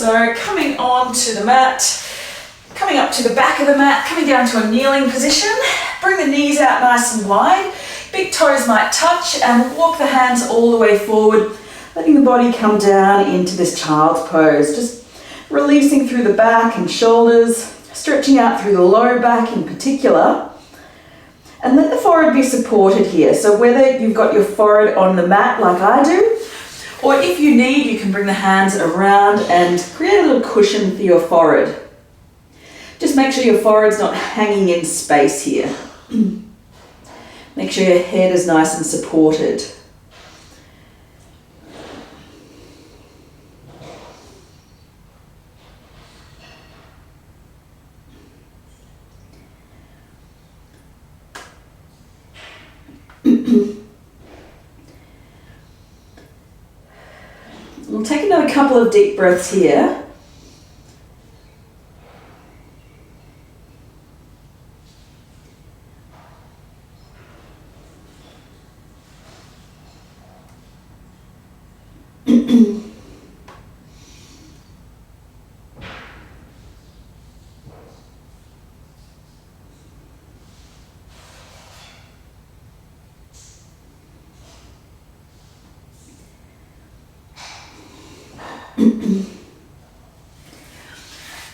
So coming on to the mat, coming up to the back of the mat, coming down to a kneeling position. Bring the knees out nice and wide. Big toes might touch and walk the hands all the way forward, letting the body come down into this child's pose. Just releasing through the back and shoulders, stretching out through the low back in particular. And let the forehead be supported here. So whether you've got your forehead on the mat like I do, or if you need, you can bring the hands around and create a little cushion for your forehead. Just make sure your forehead's not hanging in space here. Make sure your head is nice and supported. We'll take another couple of deep breaths here.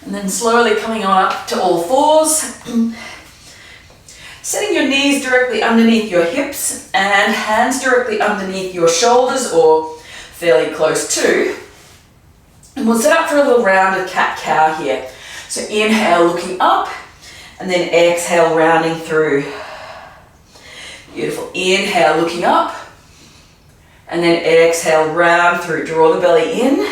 And then slowly coming on up to all fours. Setting your knees directly underneath your hips and hands directly underneath your shoulders or fairly close to. And we'll set up for a little round of cat-cow here. So inhale, looking up, and then exhale, rounding through. Beautiful. Inhale, looking up, and then exhale, round through. Draw the belly in.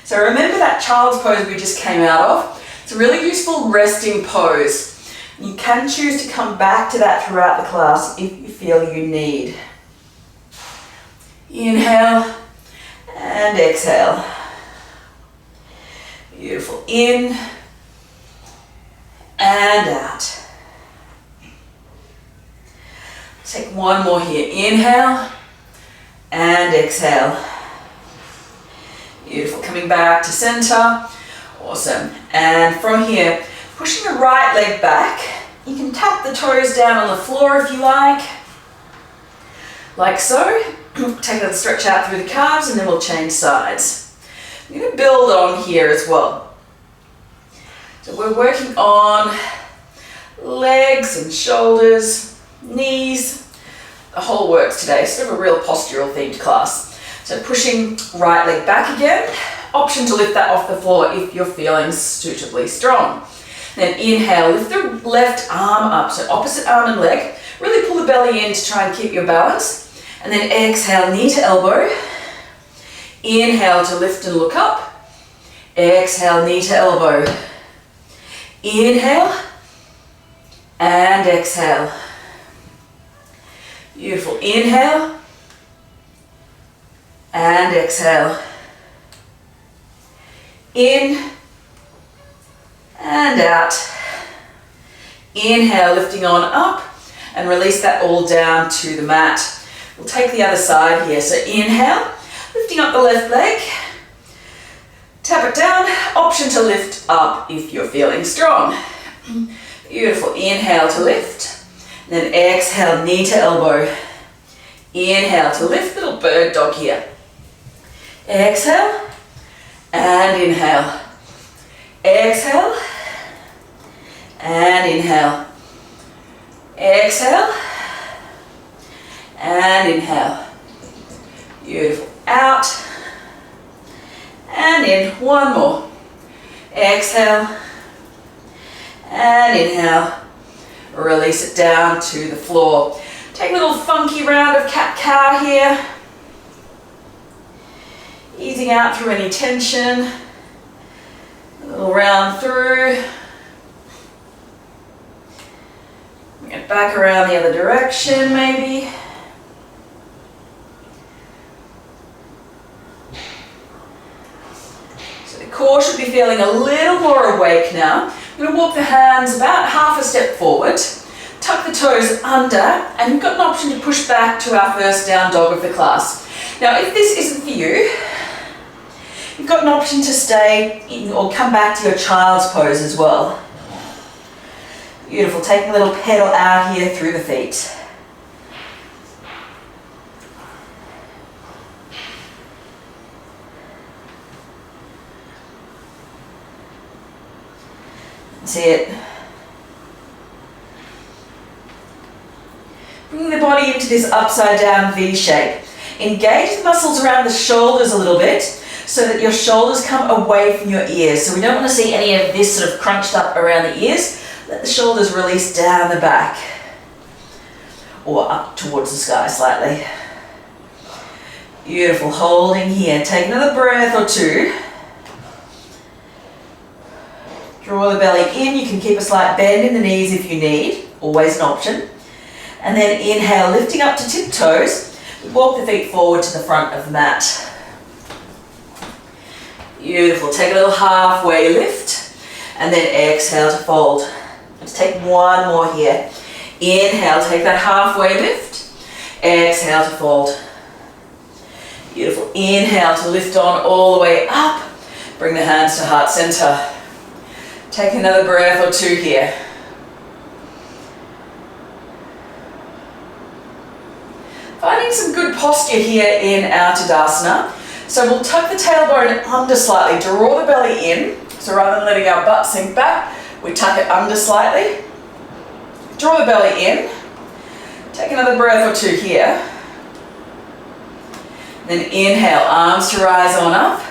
So remember that child's pose we just came out of? It's a really useful resting pose. You can choose to come back to that throughout the class if you feel you need. Inhale and exhale. Beautiful. In and out. Take one more here. Inhale and exhale. Beautiful. Coming back to center. Awesome. And from here, pushing the right leg back. You can tap the toes down on the floor if you like so. Take another stretch out through the calves and then we'll change sides. I'm going to build on here as well. So we're working on legs and shoulders, knees, the whole works today. Sort of a real postural themed class. So pushing right leg back again. Option to lift that off the floor if you're feeling suitably strong. Then inhale, lift the left arm up, so opposite arm and leg. Really pull the belly in to try and keep your balance. And then exhale, knee to elbow. Inhale to lift and look up. Exhale, knee to elbow. Inhale and exhale. Beautiful. Inhale and exhale. In and out. Inhale, lifting on up and release that all down to the mat. We'll take the other side here. So inhale, lifting up the left leg. Tap it down. Option to lift up if you're feeling strong. Beautiful. Inhale to lift. And then exhale, knee to elbow. Inhale to lift, little bird dog here. Exhale and inhale. Exhale and inhale. Exhale and inhale. Beautiful. Out and in. One more. Exhale and inhale. Release it down to the floor. Take a little funky round of cat-cow here. Easing out through any tension. A little round through. Bring it back around the other direction maybe. So the core should be feeling a little more awake now. I'm going to walk the hands about half a step forward. Tuck the toes under, and you've got an option to push back to our first down dog of the class. Now, if this isn't for you, You've got an option to stay in or come back to your child's pose as well. Beautiful, taking a little pedal out here through the feet. That's it. Bringing the body into this upside down V shape. Engage the muscles around the shoulders a little bit so that your shoulders come away from your ears. So we don't want to see any of this sort of crunched up around the ears. Let the shoulders release down the back or up towards the sky slightly. Beautiful, holding here. Take another breath or two. Draw the belly in. You can keep a slight bend in the knees if you need, always an option. And then inhale, lifting up to tiptoes. Walk the feet forward to the front of the mat. Beautiful, take a little halfway lift and then exhale to fold. Let's take one more here. Inhale, take that halfway lift. Exhale to fold. Beautiful, inhale to lift on all the way up. Bring the hands to heart center. Take another breath or two here. Finding some good posture here in our Tadasana. So we'll tuck the tailbone under slightly, draw the belly in. So rather than letting our butt sink back, we tuck it under slightly. Draw the belly in. Take another breath or two here. Then inhale, arms to rise on up.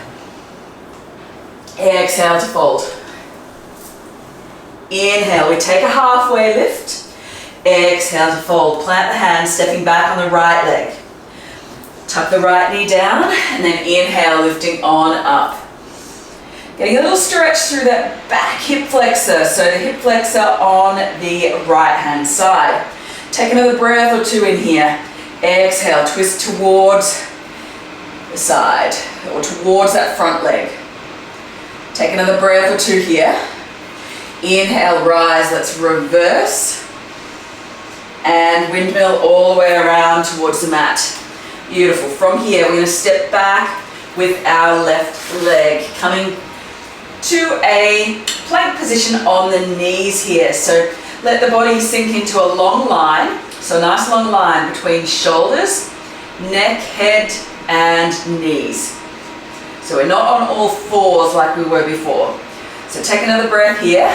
Exhale to fold. Inhale, we take a halfway lift. Exhale to fold. Plant the hands, stepping back on the right leg. Tuck the right knee down and then inhale, lifting on up. Getting a little stretch through that back hip flexor. So the hip flexor on the right hand side. Take another breath or two in here. Exhale, twist towards the side or towards that front leg. Take another breath or two here. Inhale, rise, let's reverse. And windmill all the way around towards the mat. Beautiful. From here, we're going to step back with our left leg, coming to a plank position on the knees here. So let the body sink into a long line. So a nice long line between shoulders, neck, head, and knees. So we're not on all fours like we were before. So take another breath here,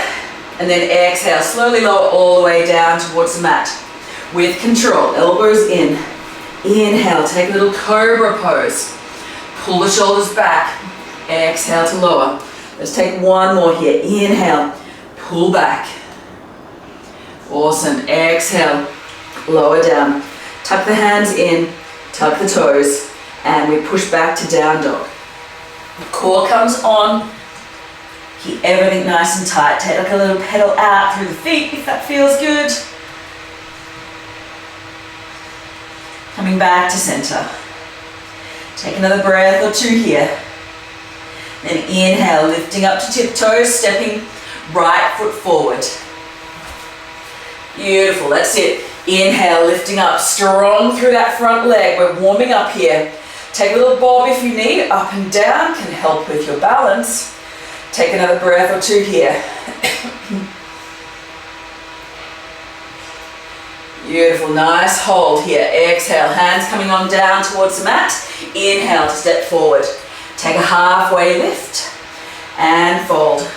and then exhale, slowly lower all the way down towards the mat. With control, elbows in. Inhale, take a little cobra pose. Pull the shoulders back. Exhale to lower. Let's take one more here. Inhale, pull back. Awesome. Exhale, lower down. Tuck the hands in, tuck the toes, and we push back to down dog. The core comes on. Keep everything nice and tight. Take like a little pedal out through the feet if that feels good. Coming back to center. Take another breath or two here. Then inhale, lifting up to tiptoes, stepping right foot forward. Beautiful, that's it. Inhale, lifting up, strong through that front leg. We're warming up here. Take a little bob if you need, up and down, can help with your balance. Take another breath or two here. Beautiful, nice hold here. Exhale, hands coming on down towards the mat. Inhale to step forward. Take a halfway lift and fold.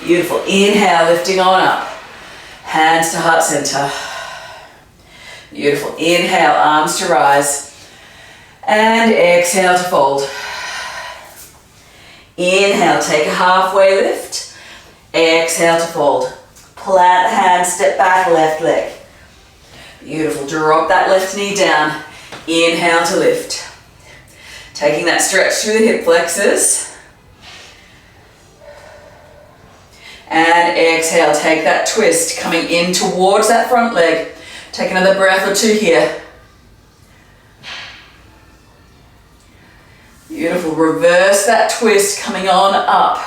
Beautiful, inhale, lifting on up. Hands to heart center. Beautiful, inhale, arms to rise. And exhale to fold. Inhale, take a halfway lift. Exhale to fold. Plant the hands, step back, left leg. Beautiful, drop that left knee down. Inhale to lift. Taking that stretch through the hip flexors. And exhale, take that twist, coming in towards that front leg. Take another breath or two here. Beautiful, reverse that twist, coming on up.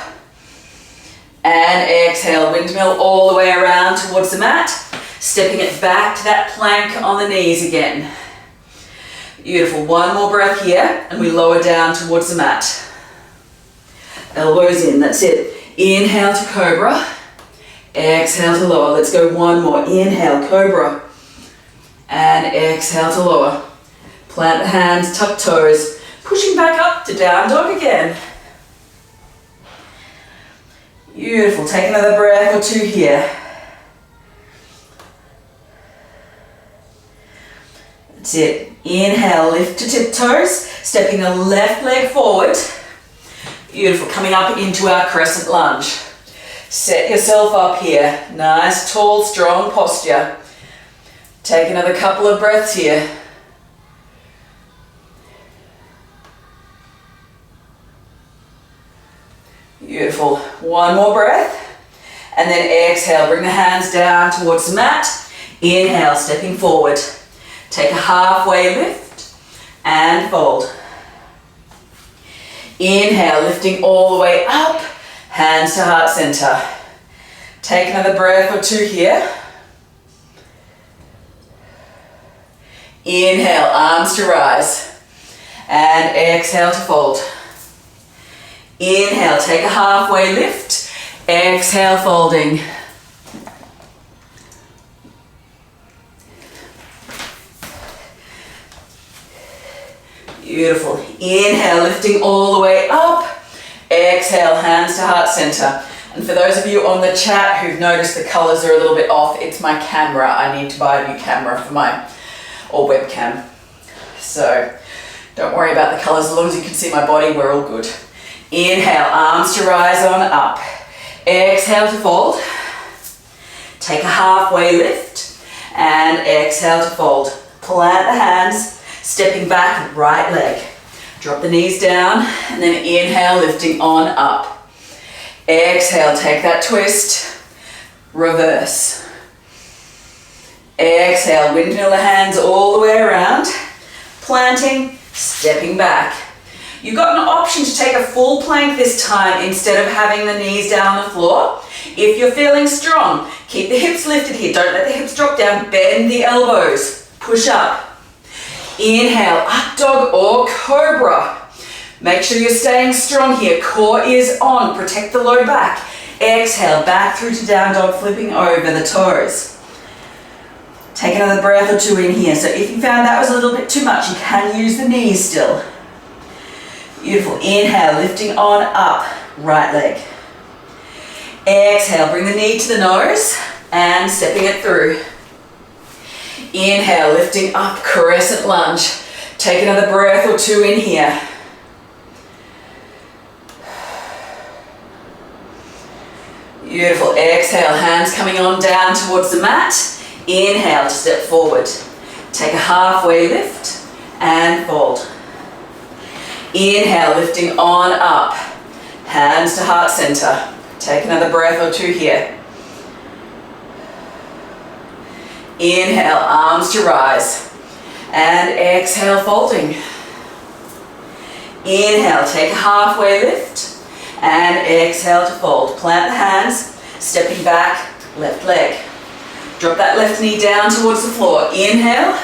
And exhale, windmill all the way around towards the mat. Stepping it back to that plank on the knees again. Beautiful, one more breath here, and we lower down towards the mat. Elbows in, that's it. Inhale to cobra. Exhale to lower. Let's go one more. Inhale, cobra. And exhale to lower. Plant the hands, tuck toes. Pushing back up to down dog again. Beautiful. Take another breath or two here. That's it. Inhale, lift to tiptoes. Stepping the left leg forward. Beautiful. Coming up into our crescent lunge. Set yourself up here. Nice, tall, strong posture. Take another couple of breaths here. Beautiful. One more breath. And then exhale. Bring the hands down towards the mat. Inhale, stepping forward. Take a halfway lift and fold. Inhale, lifting all the way up. Hands to heart center. Take another breath or two here. Inhale, arms to rise. And exhale to fold. Inhale, take a halfway lift. Exhale, folding. Beautiful. Inhale, lifting all the way up. Exhale, hands to heart center. And for those of you on the chat who've noticed the colors are a little bit off, it's my camera. I need to buy a new camera for or webcam. So don't worry about the colors. As long as you can see my body, we're all good. Inhale, arms to rise on up. Exhale to fold. Take a halfway lift and exhale to fold. Plant the hands, stepping back, right leg. Drop the knees down and then inhale, lifting on up. Exhale, take that twist. Reverse. Exhale, windmill the hands all the way around. Planting, stepping back. You've got an option to take a full plank this time instead of having the knees down on the floor. If you're feeling strong, keep the hips lifted here. Don't let the hips drop down. Bend the elbows. Push up. Inhale, up dog or cobra. Make sure you're staying strong here. Core is on. Protect the low back. Exhale, back through to down dog, flipping over the toes. Take another breath or two in here. So if you found that was a little bit too much, you can use the knees still. Beautiful. Inhale, lifting on up, right leg. Exhale, bring the knee to the nose and stepping it through. Inhale, lifting up, crescent lunge. Take another breath or two in here. Beautiful. Exhale, hands coming on down towards the mat. Inhale to step forward. Take a halfway lift and fold. Inhale, lifting on up. Hands to heart center. Take another breath or two here. Inhale, arms to rise. And exhale, folding. Inhale, take a halfway lift. And exhale to fold. Plant the hands, stepping back, left leg. Drop that left knee down towards the floor. Inhale.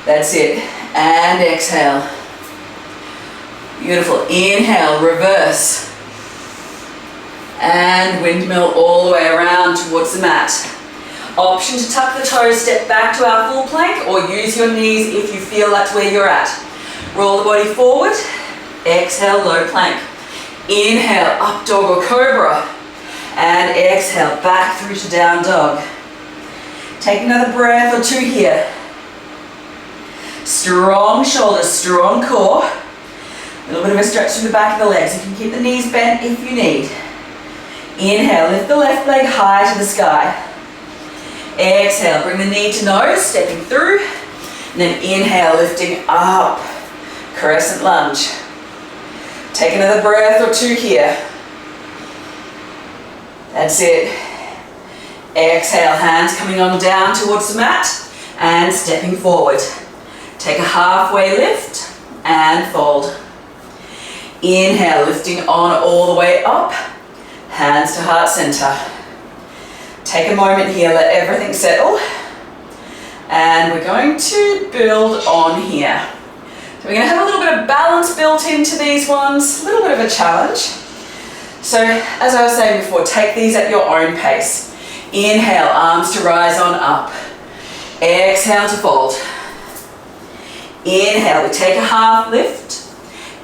That's it. And exhale. Beautiful. Inhale, reverse. And windmill all the way around towards the mat. Option to tuck the toes, step back to our full plank, or use your knees if you feel that's where you're at. Roll the body forward. Exhale, low plank. Inhale, up dog or cobra. And exhale, back through to down dog. Take another breath or two here. Strong shoulders, strong core. A little bit of a stretch through the back of the legs. You can keep the knees bent if you need. Inhale, lift the left leg high to the sky. Exhale, bring the knee to nose, stepping through. And then inhale, lifting up. Crescent lunge. Take another breath or two here. That's it. Exhale, hands coming on down towards the mat and stepping forward. Take a halfway lift and fold. Inhale, lifting on all the way up. Hands to heart center. Take a moment here, let everything settle. And we're going to build on here. So we're going to have a little bit of balance built into these ones, a little bit of a challenge. So as I was saying before, take these at your own pace. Inhale, arms to rise on up. Exhale to fold. Inhale, we take a half lift.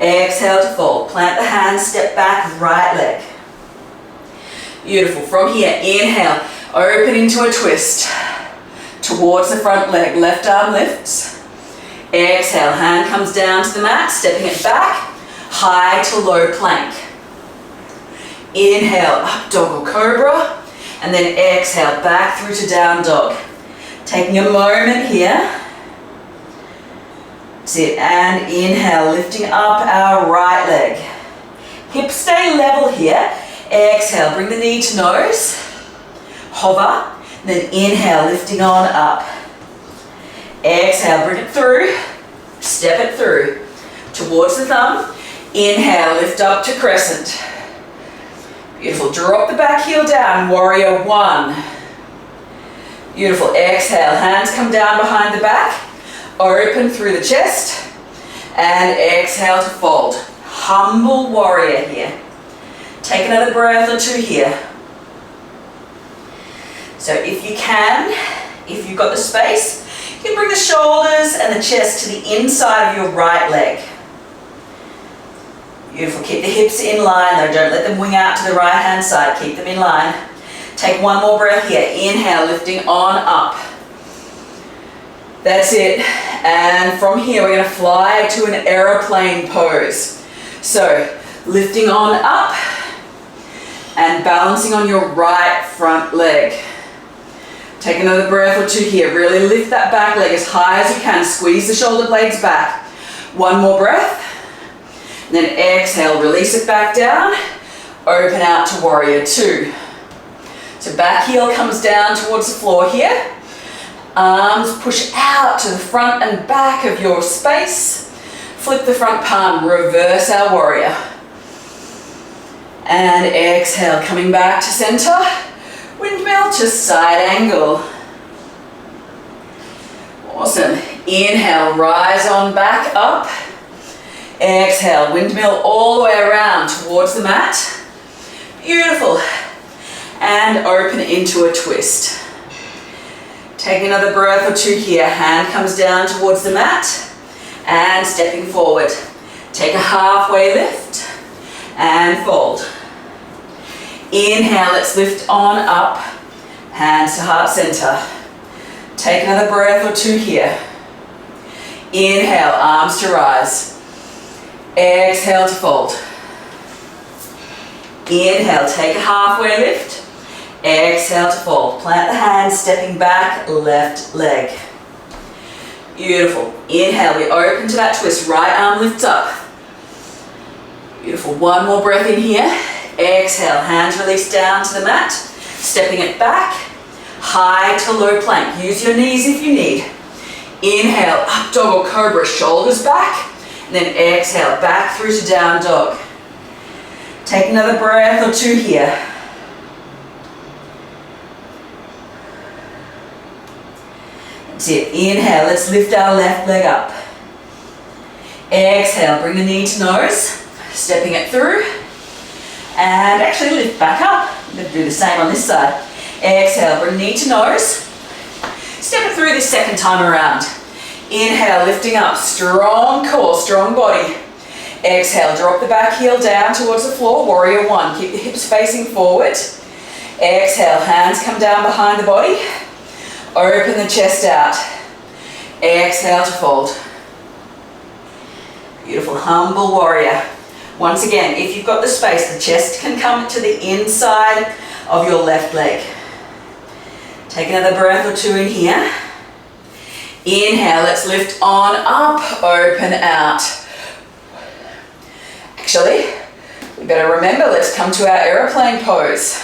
Exhale to fold. Plant the hands, step back, right leg. Beautiful. From here, inhale, open into a twist. Towards the front leg, left arm lifts. Exhale, hand comes down to the mat, stepping it back, high to low plank. Inhale, up dog or cobra, and then exhale, back through to down dog. Taking a moment here. Sit and inhale, lifting up our right leg. Hips stay level here. Exhale, bring the knee to nose. Hover, then inhale, lifting on up. Exhale, bring it through. Step it through. Towards the thumb. Inhale, lift up to crescent. Beautiful. Drop the back heel down, warrior one. Beautiful. Exhale, hands come down behind the back. Open through the chest. And exhale to fold. Humble warrior here. Take another breath or two here. So if you can, if you've got the space, you can bring the shoulders and the chest to the inside of your right leg. Beautiful. Keep the hips in line though. Don't let them wing out to the right hand side. Keep them in line. Take one more breath here. Inhale, lifting on up. That's it. And from here, we're going to fly to an aeroplane pose. So lifting on up and balancing on your right front leg. Take another breath or two here. Really lift that back leg as high as you can. Squeeze the shoulder blades back. One more breath. And then exhale, release it back down. Open out to warrior two. So back heel comes down towards the floor here. Arms push out to the front and back of your space. Flip the front palm, reverse our warrior. And exhale, coming back to center. Windmill to side angle. Awesome. Inhale, rise on back up. Exhale, windmill all the way around towards the mat. Beautiful. And open into a twist. Take another breath or two here. Hand comes down towards the mat. And stepping forward. Take a halfway lift. And fold. Inhale, let's lift on up. Hands to heart center. Take another breath or two here. Inhale, arms to rise. Exhale to fold. Inhale, take a halfway lift. Exhale to fold. Plant the hands, stepping back, left leg. Beautiful. Inhale, we open to that twist. Right arm lifts up. Beautiful. One more breath in here. Exhale, hands release down to the mat. Stepping it back. High to low plank. Use your knees if you need. Inhale, up dog or cobra, shoulders back. And then exhale, back through to down dog. Take another breath or two here. That's it. Inhale, let's lift our left leg up. Exhale, bring the knee to nose. Stepping it through. And actually lift back up. I'm going to do the same on this side. Exhale, bring knee to nose. Step it through this second time around. Inhale, lifting up, strong core, strong body. Exhale, drop the back heel down towards the floor, warrior one. Keep the hips facing forward. Exhale, hands come down behind the body. Open the chest out. Exhale to fold. Beautiful, humble warrior. Once again, if you've got the space, the chest can come to the inside of your left leg. Take another breath or two in here. Inhale, let's lift on up, open out. Actually, we better remember, let's come to our aeroplane pose.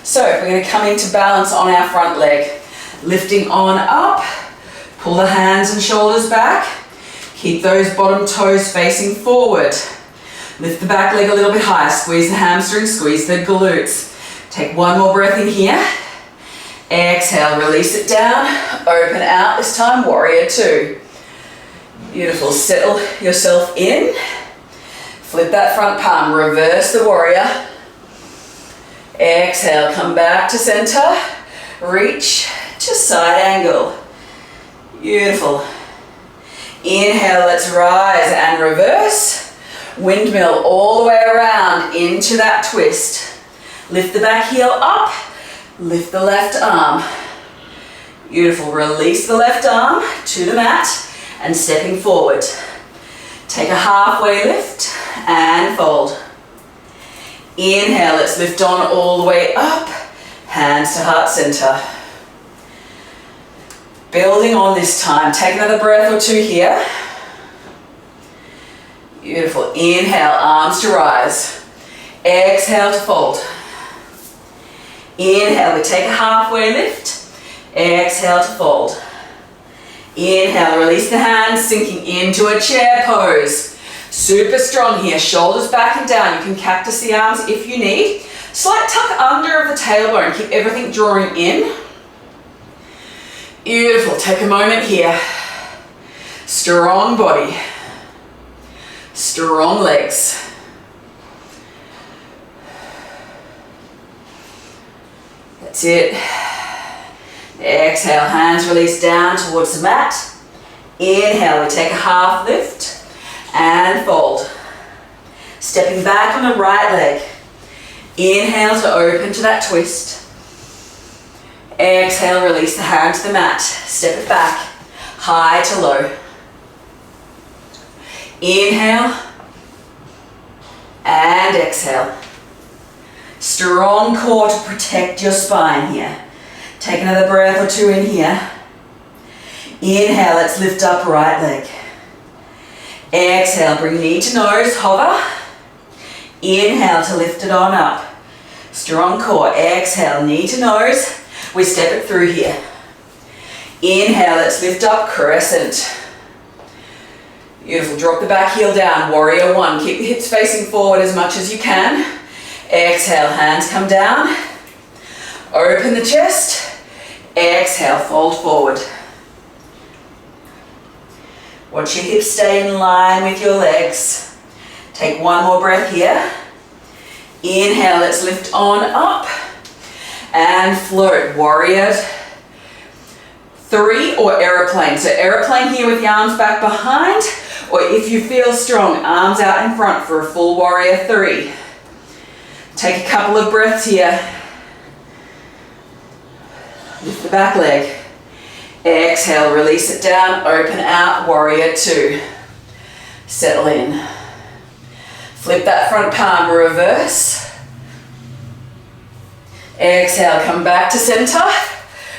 So we're going to come into balance on our front leg. Lifting on up, pull the hands and shoulders back. Keep those bottom toes facing forward. Lift the back leg a little bit higher, squeeze the hamstring, squeeze the glutes. Take one more breath in here. Exhale, release it down, open out, this time warrior two. Beautiful, settle yourself in. Flip that front palm, reverse the warrior. Exhale, come back to center. Reach to side angle. Beautiful. Inhale, let's rise and reverse. Windmill all the way around into that twist. Lift the back heel up, lift the left arm. Beautiful, release the left arm to the mat and stepping forward. Take a halfway lift and fold. Inhale, let's lift on all the way up, hands to heart center. Building on this time, take another breath or two here. Beautiful, inhale, arms to rise. Exhale to fold. Inhale, we take a halfway lift. Exhale to fold. Inhale, release the hands, sinking into a chair pose. Super strong here, shoulders back and down. You can cactus the arms if you need. Slight tuck under of the tailbone, keep everything drawing in. Beautiful, take a moment here. Strong body, strong legs. That's it. Exhale, hands release down towards the mat. Inhale, we take a half lift and fold. Stepping back on the right leg. Inhale to open to that twist. Exhale, release the hand to the mat. Step it back, high to low. Inhale and exhale. Strong core to protect your spine here. Take another breath or two in here. Inhale, let's lift up right leg. Exhale, bring knee to nose, hover. Inhale to lift it on up. Strong core, exhale, knee to nose. We step it through here. Inhale, let's lift up, crescent. Beautiful, drop the back heel down, warrior one. Keep the hips facing forward as much as you can. Exhale, hands come down. Open the chest. Exhale, fold forward. Watch your hips stay in line with your legs. Take one more breath here. Inhale, let's lift on up and float. Warrior three or aeroplane. So aeroplane here with the arms back behind, or if you feel strong, arms out in front for a full warrior three. Take a couple of breaths here. Lift the back leg. Exhale, release it down, open out, warrior two. Settle in. Flip that front palm, reverse. Exhale, come back to center.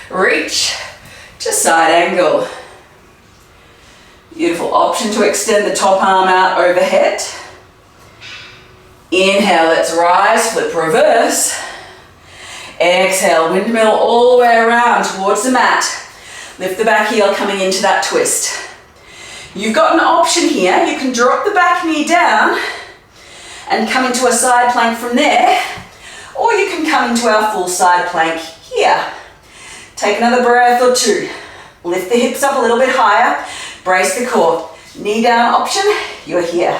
Reach to side angle. Beautiful, option to extend the top arm out overhead. Inhale, let's rise, flip reverse. Exhale, windmill all the way around towards the mat. Lift the back heel coming into that twist. You've got an option here. You can drop the back knee down and come into a side plank from there, or you can come into our full side plank here. Take another breath or two. Lift the hips up a little bit higher. Brace the core. Knee down option, you're here.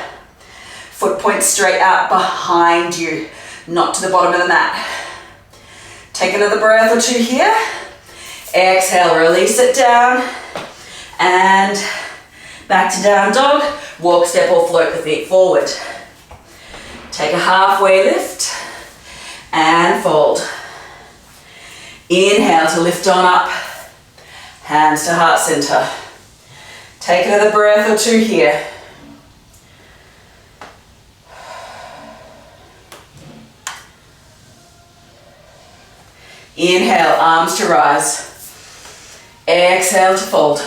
Foot points straight out behind you, not to the bottom of the mat. Take another breath or two here. Exhale, release it down and back to down dog. Walk, step or float the feet forward. Take a halfway lift and fold. Inhale to lift on up, hands to heart center. Take another breath or two here. Inhale, arms to rise. Exhale to fold.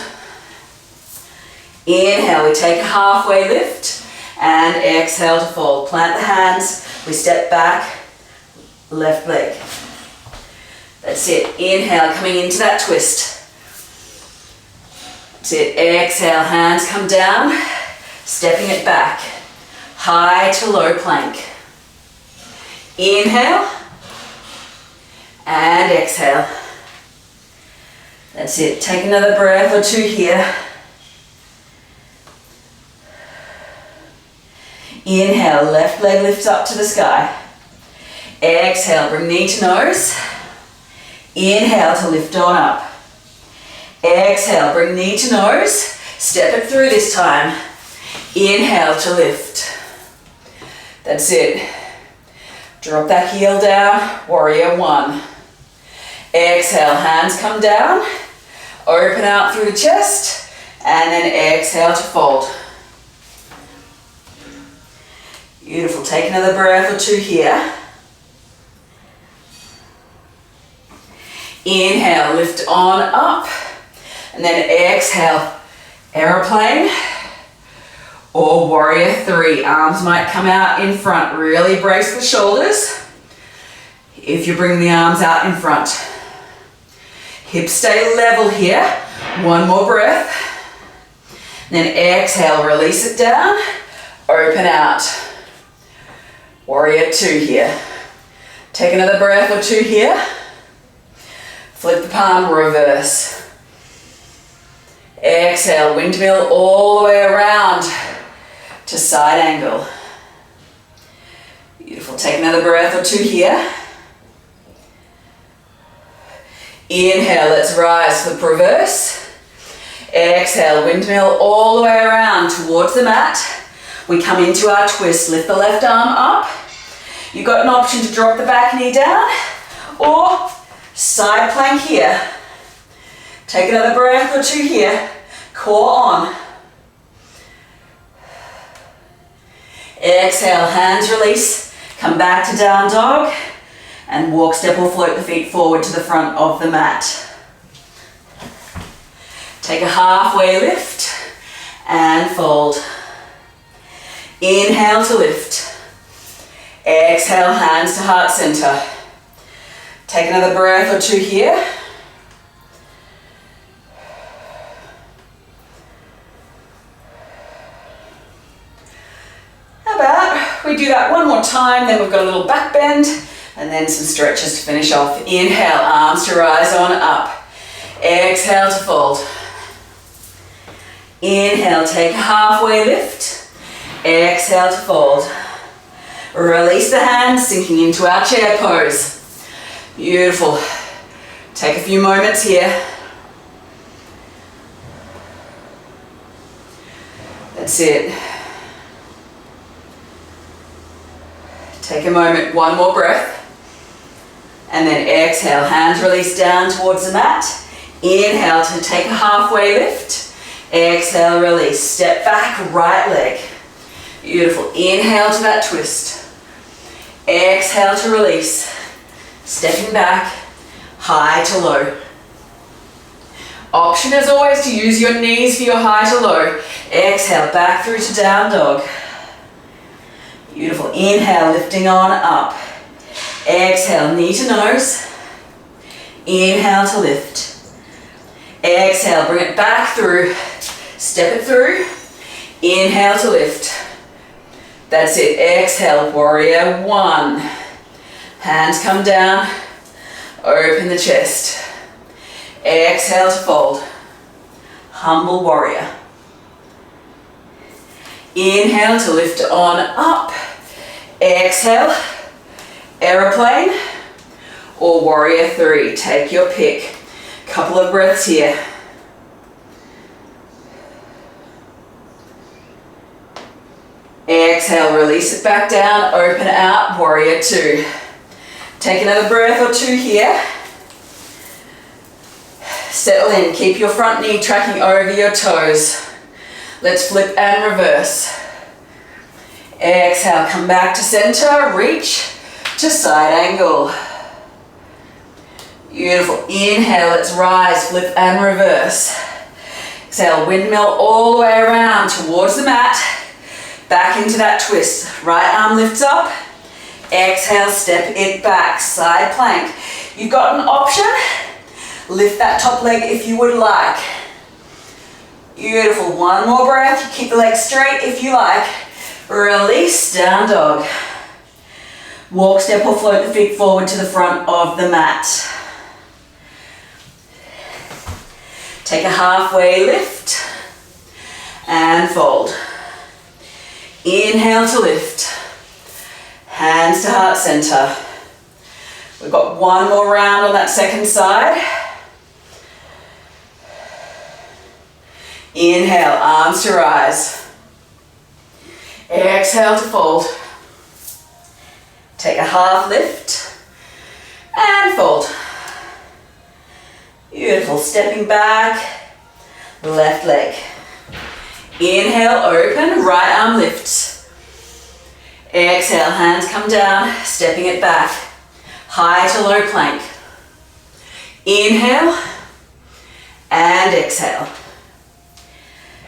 Inhale, we take a halfway lift and exhale to fold. Plant the hands, we step back, left leg. That's it. Inhale, coming into that twist. That's it. Exhale, hands come down, stepping it back. High to low plank. Inhale and exhale. That's it. Take another breath or two here. Inhale, left leg lifts up to the sky. Exhale, bring knee to nose. Inhale to lift on up. Exhale, bring knee to nose. Step it through this time. Inhale to lift. That's it. Drop that heel down, warrior one. Exhale, hands come down. Open out through the chest. And then exhale to fold. Beautiful. Take another breath or two here. Inhale, lift on up. And then exhale, aeroplane or warrior three. Arms might come out in front. Really brace the shoulders if you bring the arms out in front. Hips stay level here. One more breath. Then exhale, release it down. Open out. Warrior two here. Take another breath or two here. Flip the palm, reverse. Exhale, windmill all the way around to side angle. Beautiful. Take another breath or two here. Inhale, let's rise, flip reverse. Exhale, windmill all the way around towards the mat. We come into our twist, lift the left arm up. You've got an option to drop the back knee down or side plank here. Take another breath or two here. Core on. Exhale, hands release. Come back to down dog and walk, step or float the feet forward to the front of the mat. Take a halfway lift and fold. Inhale to lift. Exhale, hands to heart center. Take another breath or two here. How about we do that one more time, then we've got a little back bend and then some stretches to finish off. Inhale, arms to rise on up. Exhale to fold. Inhale, take a halfway lift. Exhale to fold. Release the hands, sinking into our chair pose. Beautiful. Take a few moments here. That's it. Take a moment, one more breath. And then exhale, hands release down towards the mat. Inhale to take a halfway lift. Exhale, release. Step back, right leg. Beautiful. Inhale to that twist. Exhale to release. Stepping back, high to low. Option as always to use your knees for your high to low. Exhale, back through to down dog. Beautiful. Inhale, lifting on up. Exhale, knee to nose. Inhale to lift. Exhale, bring it back through. Step it through. Inhale to lift. That's it. Exhale, warrior one. Hands come down. Open the chest. Exhale to fold. Humble warrior. Inhale to lift on up. Exhale, aeroplane or warrior three. Take your pick. Couple of breaths here. Exhale, release it back down, open out, warrior two. Take another breath or two here. Settle in, keep your front knee tracking over your toes. Let's flip and reverse. Exhale, come back to center, reach to side angle. Beautiful. Inhale, let's rise, flip and reverse. Exhale, windmill all the way around towards the mat. Back into that twist. Right arm lifts up. Exhale, step it back, side plank. You've got an option. Lift that top leg if you would like. Beautiful. One more breath. You keep the legs straight if you like. Release, down dog. Walk, step or float the feet forward to the front of the mat. Take a halfway lift and fold. Inhale to lift. Hands to heart center. We've got one more round on that second side. Inhale, arms to rise. Exhale to fold. Take a half lift and fold. Beautiful, stepping back, left leg. Inhale, open, right arm lifts. Exhale, hands come down, stepping it back. High to low plank. Inhale and exhale.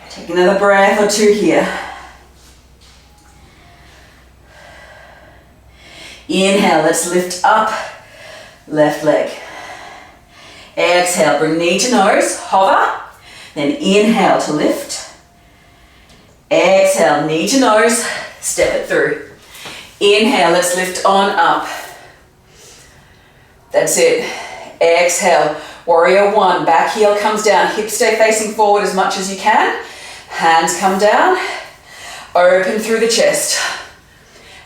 Take another breath or two here. Inhale, let's lift up, left leg. Exhale, bring knee to nose, hover. Then inhale to lift. Exhale, knee to nose, step it through. Inhale, let's lift on up. That's it. Exhale, warrior one, back heel comes down, hips stay facing forward as much as you can. Hands come down, open through the chest.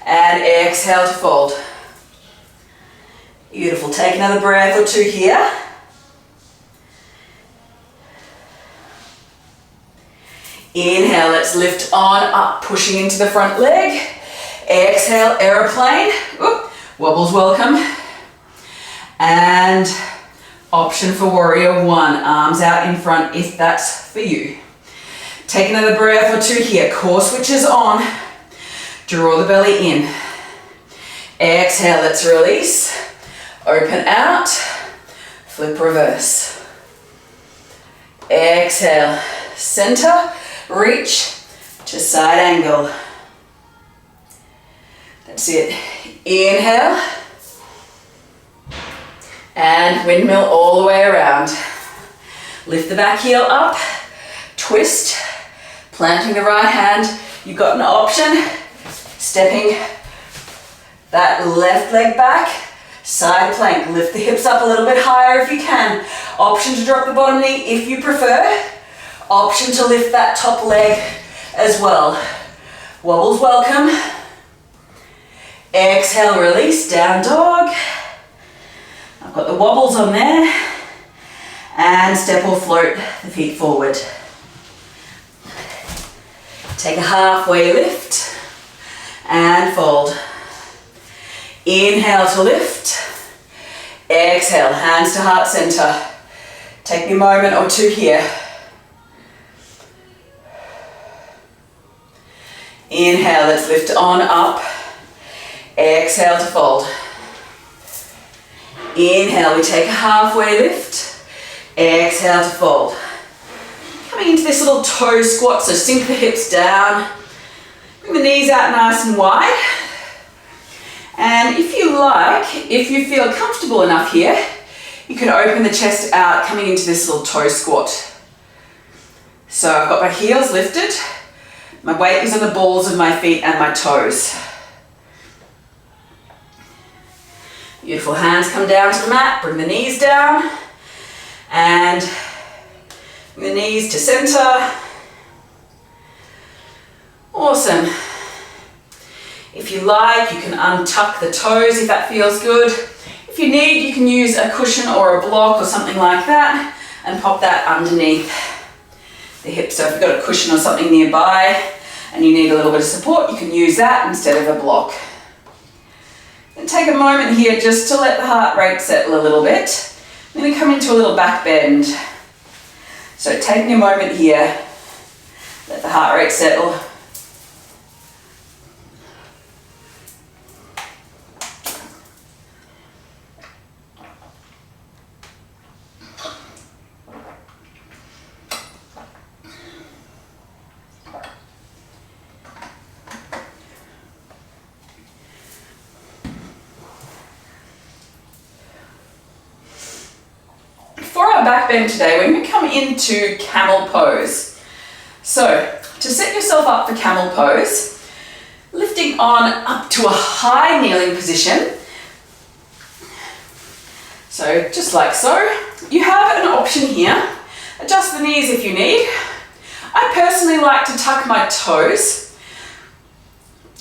And exhale to fold. Beautiful, take another breath or two here. Inhale, let's lift on up, pushing into the front leg. Exhale, aeroplane. Oop, wobbles welcome. And option for warrior one, arms out in front if that's for you. Take another breath or two here. Core switches on. Draw the belly in. Exhale, let's release. Open out. Flip reverse. Exhale, center. Reach to side angle. That's it. Inhale. And windmill all the way around. Lift the back heel up. Twist. Planting the right hand. You've got an option. Stepping that left leg back. Side plank. Lift the hips up a little bit higher if you can. Option to drop the bottom knee if you prefer. Option to lift that top leg as well. Wobbles welcome. Exhale, release, down dog. I've got the wobbles on there. And step or float the feet forward. Take a halfway lift and fold. Inhale to lift. Exhale, hands to heart center. Take a moment or two here. Inhale, let's lift on up. Exhale to fold. Inhale, we take a halfway lift. Exhale to fold. Coming into this little toe squat, so sink the hips down. Bring the knees out nice and wide. And if you like, if you feel comfortable enough here, you can open the chest out coming into this little toe squat. So I've got my heels lifted. My weight is on the balls of my feet and my toes. Beautiful, hands come down to the mat, bring the knees down, and bring the knees to center. Awesome. If you like, you can untuck the toes if that feels good. If you need, you can use a cushion or a block or something like that and pop that underneath the hips. So if you've got a cushion or something nearby and you need a little bit of support, you can use that instead of a block. And take a moment here just to let the heart rate settle a little bit. I'm going to come into a little back bend. So taking a moment here, let the heart rate settle. Back bend today, we're going to come into camel pose. So to set yourself up for camel pose, lifting on up to a high kneeling position. So just like so, you have an option here. Adjust the knees if you need. I personally like to tuck my toes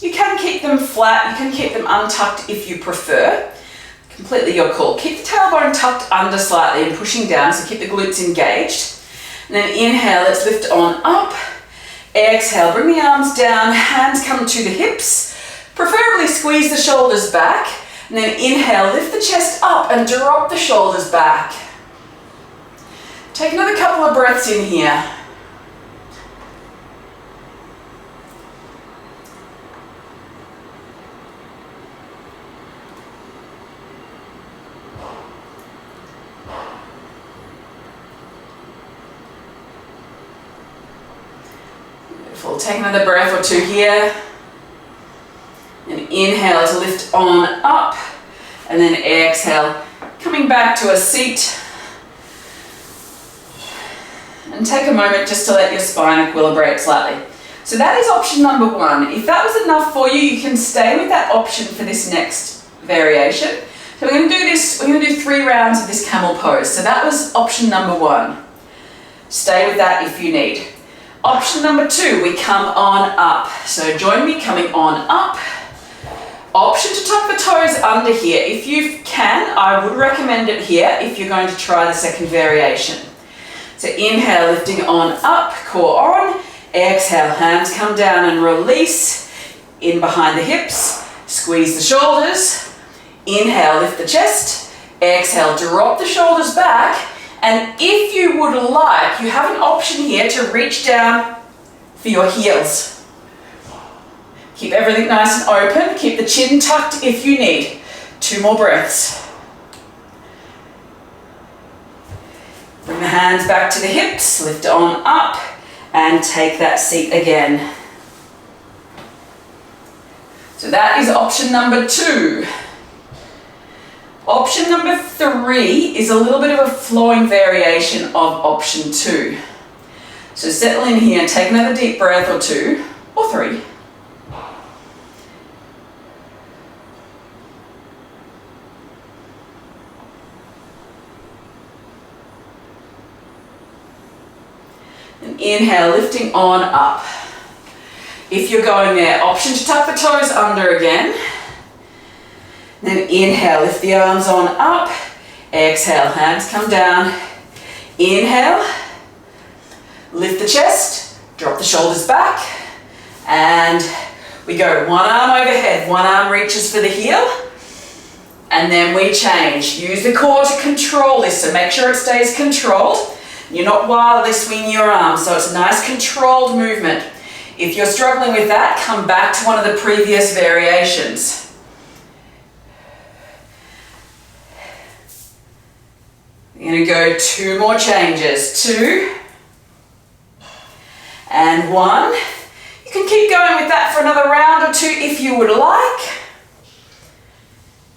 You can keep them flat, you can keep them untucked if you prefer. Completely your call. Keep the tailbone tucked under slightly and pushing down, so keep the glutes engaged. And then inhale, let's lift on up. Exhale, bring the arms down, hands come to the hips. Preferably squeeze the shoulders back. And then inhale, lift the chest up and drop the shoulders back. Take another couple of breaths in here. Beautiful. Take another breath or two here. And inhale to lift on up. And then exhale, coming back to a seat. And take a moment just to let your spine equilibrate slightly. So that is option number one. If that was enough for you, you can stay with that option for this next variation. So we're going to do this, we're going to do 3 rounds of this camel pose. So that was option number one. Stay with that if you need. Option number 2, we come on up. So join me coming on up. Option to tuck the toes under here. If you can, I would recommend it here if you're going to try the second variation. So inhale, lifting on up, core on. Exhale, hands come down and release. In behind the hips, squeeze the shoulders. Inhale, lift the chest. Exhale, drop the shoulders back. And if you would like, you have an option here to reach down for your heels. Keep everything nice and open. Keep the chin tucked if you need. 2 more breaths. Bring the hands back to the hips, lift on up, and take that seat again. So that is option number 2. Option number 3 is a little bit of a flowing variation of option 2. So settle in here, take another deep breath or 2 or 3. And inhale, lifting on up. If you're going there, option to tuck the toes under again. Then inhale, lift the arms on up. Exhale, hands come down. Inhale, lift the chest, drop the shoulders back. And we go 1 arm overhead, 1 arm reaches for the heel. And then we change. Use the core to control this, so make sure it stays controlled. You're not wildly swinging your arms, so it's a nice controlled movement. If you're struggling with that, come back to one of the previous variations. We're going to go 2 more changes. 2 and 1. You can keep going with that for another round or 2 if you would like.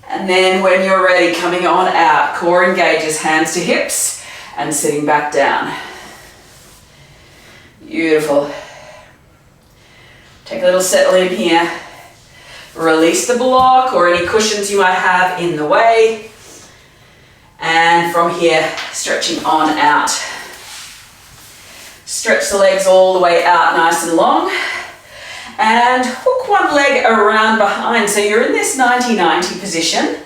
And then when you're ready, coming on out, core engages, hands to hips. And sitting back down. Beautiful. Take a little settle in here. Release the block or any cushions you might have in the way. And from here, stretching on out. Stretch the legs all the way out nice and long. And hook one leg around behind. So you're in this 90-90 position.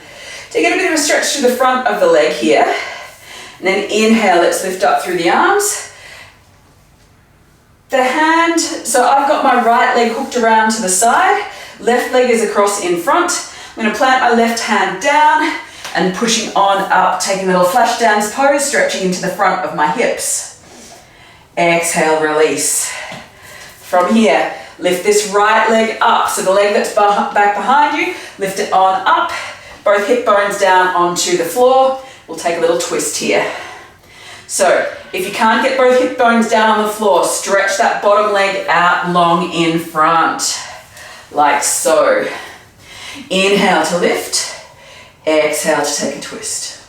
So you get a bit of a stretch through the front of the leg here. And then inhale, let's lift up through the arms. The hand, so I've got my right leg hooked around to the side. Left leg is across in front. I'm going to plant my left hand down and pushing on up, taking a little flash dance pose, stretching into the front of my hips. Exhale, release. From here, lift this right leg up. So the leg that's back behind you, lift it on up. Both hip bones down onto the floor. We'll take a little twist here. So if you can't get both hip bones down on the floor, stretch that bottom leg out long in front, like so. Inhale to lift, exhale to take a twist.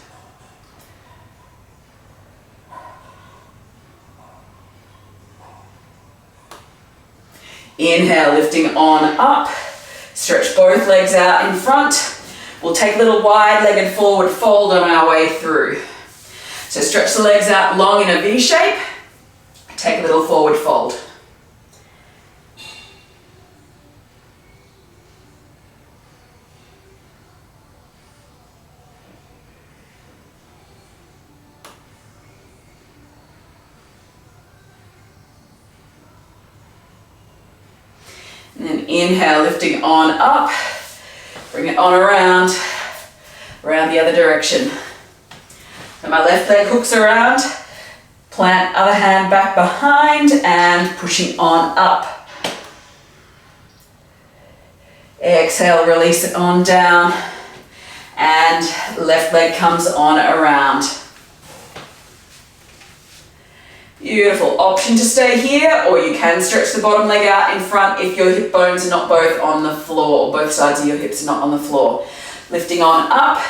Inhale, lifting on up, stretch both legs out in front. We'll take a little wide-legged forward fold on our way through. So stretch the legs out long in a V shape. Take a little forward fold. And inhale, lifting on up. Bring it on around the other direction. So my left leg hooks around, plant other hand back behind and pushing on up. Exhale, release it on down and left leg comes on around. Beautiful. Option to stay here, or you can stretch the bottom leg out in front if your hip bones are not both on the floor, or both sides of your hips are not on the floor. Lifting on up,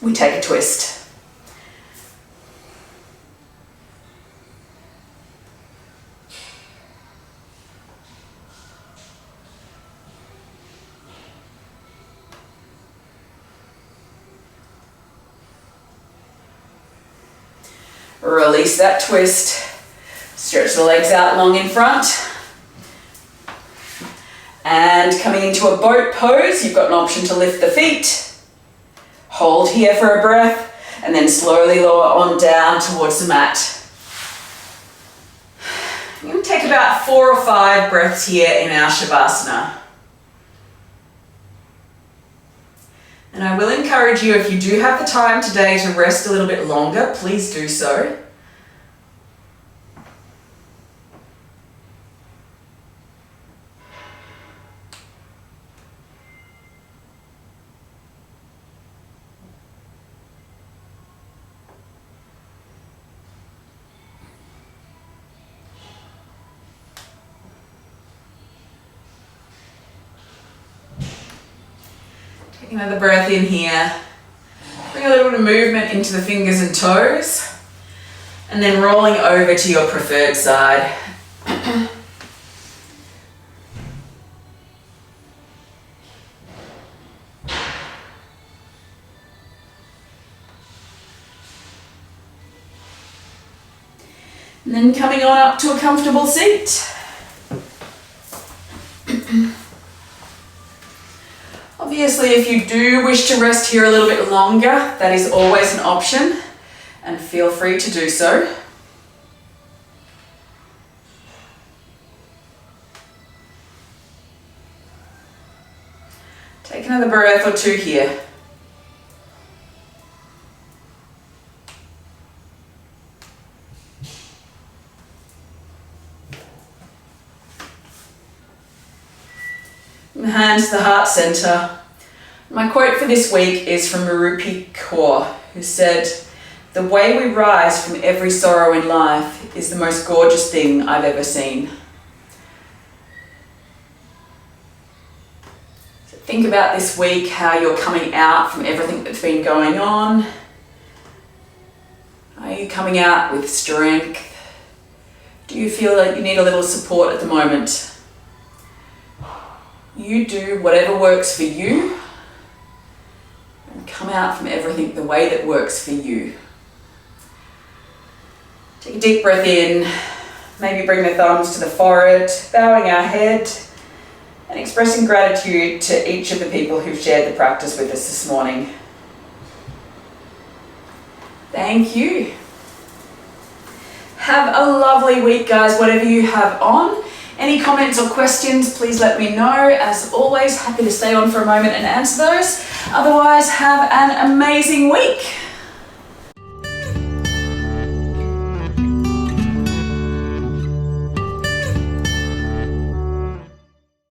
we take a twist. Release that twist. Stretch the legs out long in front. And coming into a boat pose, you've got an option to lift the feet. Hold here for a breath, and then slowly lower on down towards the mat. You're going to take about 4 or 5 breaths here in our Shavasana. And I will encourage you, if you do have the time today to rest a little bit longer, please do so. Take another breath in here. Bring a little bit of movement into the fingers and toes. And then rolling over to your preferred side. And then coming on up to a comfortable seat. Obviously, if you do wish to rest here a little bit longer, that is always an option, and feel free to do so. Take another breath or two here. And hands to the heart center. My quote for this week is from Marupi Kaur, who said, "The way we rise from every sorrow in life is the most gorgeous thing I've ever seen." So think about this week, how you're coming out from everything that's been going on. Are you coming out with strength? Do you feel like you need a little support at the moment? You do whatever works for you and come out from everything the way that works for you. Take a deep breath in, maybe bring the thumbs to the forehead, bowing our head and expressing gratitude to each of the people who've shared the practice with us this morning. Thank you. Have a lovely week, guys, whatever you have on. Any comments or questions, please let me know. As always, happy to stay on for a moment and answer those. Otherwise, have an amazing week.